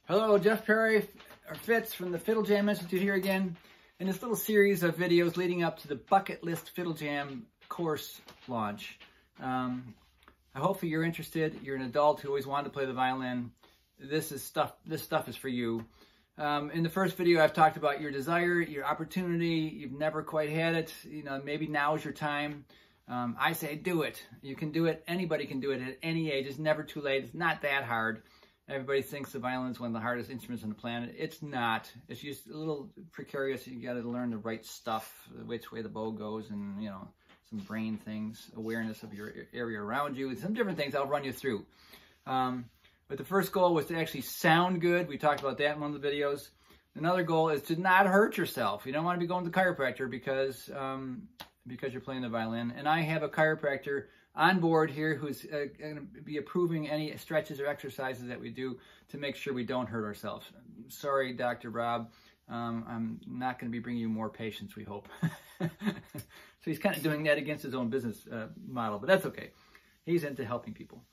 Hello, Jeff Perry, or Fitz from the Fiddle Jam Institute here again in this little series of videos leading up to the Bucket List Fiddle Jam course launch. Hopefully you're interested. You're an adult who always wanted to play the violin. This stuff is for you. In the first video, I've talked about your desire, your opportunity. You've never quite had it. Maybe now is your time. I say do it. You can do it. Anybody can do it at any age. It's never too late. It's not that hard. Everybody thinks the violin is one of the hardest instruments on the planet. It's not. It's just a little precarious. You got to learn the right stuff, which way the bow goes, and some brain things, awareness of your area around you, and some different things I'll run you through. But the first goal was to actually sound good. We talked about that in one of the videos. Another goal is to not hurt yourself. You don't want to be going to the chiropractor because you're playing the violin. And I have a chiropractor on board here who's going to be approving any stretches or exercises that we do to make sure we don't hurt ourselves. Sorry, Dr. Rob. I'm not going to be bringing you more patients, we hope. So he's kind of doing that against his own business model, but that's okay. He's into helping people.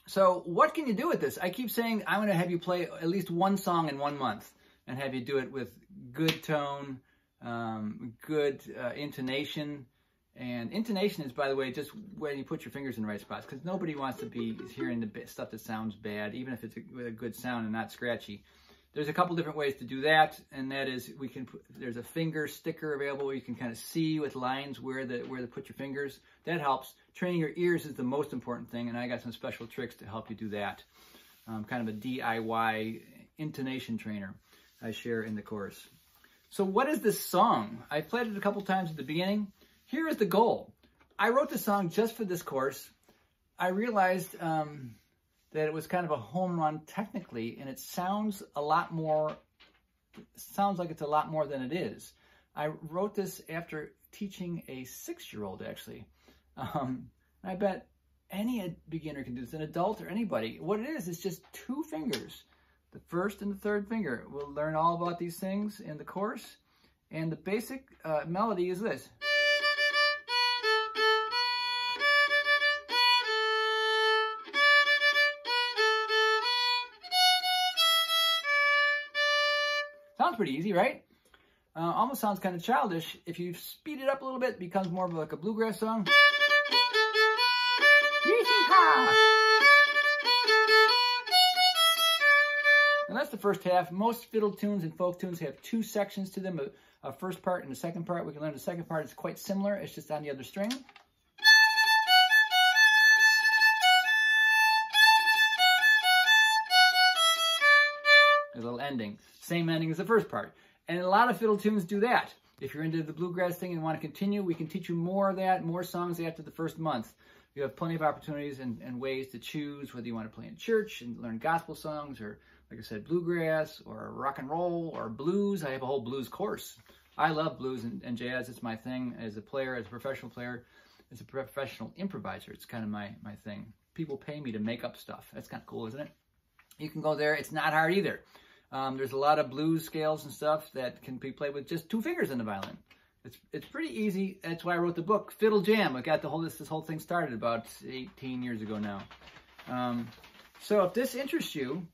So what can you do with this? I keep saying I'm going to have you play at least one song in 1 month and have you do it with good tone, good intonation. And intonation is, by the way, just when you put your fingers in the right spots, because nobody wants to be hearing the stuff that sounds bad, even if it's a good sound and not scratchy. There's a couple different ways to do that, and that is there's a finger sticker available where you can kind of see with lines where to put your fingers. That helps. Training your ears is the most important thing, and I got some special tricks to help you do that. Kind of a DIY intonation trainer I share in the course. So what is this song? I played it a couple times at the beginning. Here is the goal. I wrote the song just for this course. I realized that it was kind of a home run technically, and it sounds like it's a lot more than it is. I wrote this after teaching a 6-year-old, actually. I bet any beginner can do this, an adult or anybody. What it is just 2 fingers, the first and the third finger. We'll learn all about these things in the course. And the basic melody is this. Sounds pretty easy, right? Almost sounds kind of childish. If you speed it up a little bit, it becomes more of like a bluegrass song. And that's the first half. Most fiddle tunes and folk tunes have 2 sections to them, a first part and a second part. We can learn the second part. It's quite similar. It's just on the other string. A little ending. Same ending as the first part. And a lot of fiddle tunes do that. If you're into the bluegrass thing and want to continue, we can teach you more of that, more songs after the first month. You have plenty of opportunities and ways to choose whether you want to play in church and learn gospel songs, or, like I said, bluegrass, or rock and roll, or blues. I have a whole blues course. I love blues and jazz. It's my thing as a player, as a professional player, as a professional improviser. It's kind of my thing. People pay me to make up stuff. That's kind of cool, isn't it? You can go there. It's not hard either. There's a lot of blues scales and stuff that can be played with just 2 fingers in the violin. It's pretty easy. That's why I wrote the book, Fiddle Jam. I got this whole thing started about 18 years ago now. So if this interests you,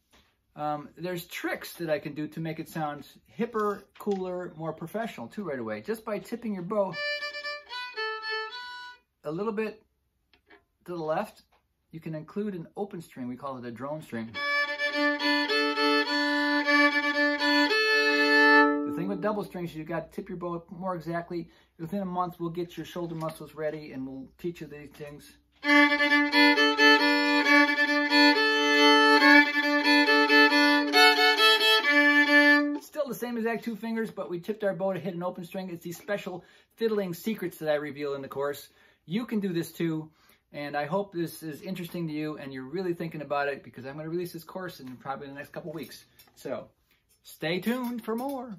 there's tricks that I can do to make it sound hipper, cooler, more professional too right away. Just by tipping your bow a little bit to the left, you can include an open string. We call it a drone string. The thing with double strings is you got to tip your bow more exactly. Within a month, we'll get your shoulder muscles ready and we'll teach you these things. Still the same exact 2 fingers, but we tipped our bow to hit an open string. It's these special fiddling secrets that I reveal in the course. You can do this too. And I hope this is interesting to you and you're really thinking about it, because I'm going to release this course in probably the next couple weeks. So stay tuned for more.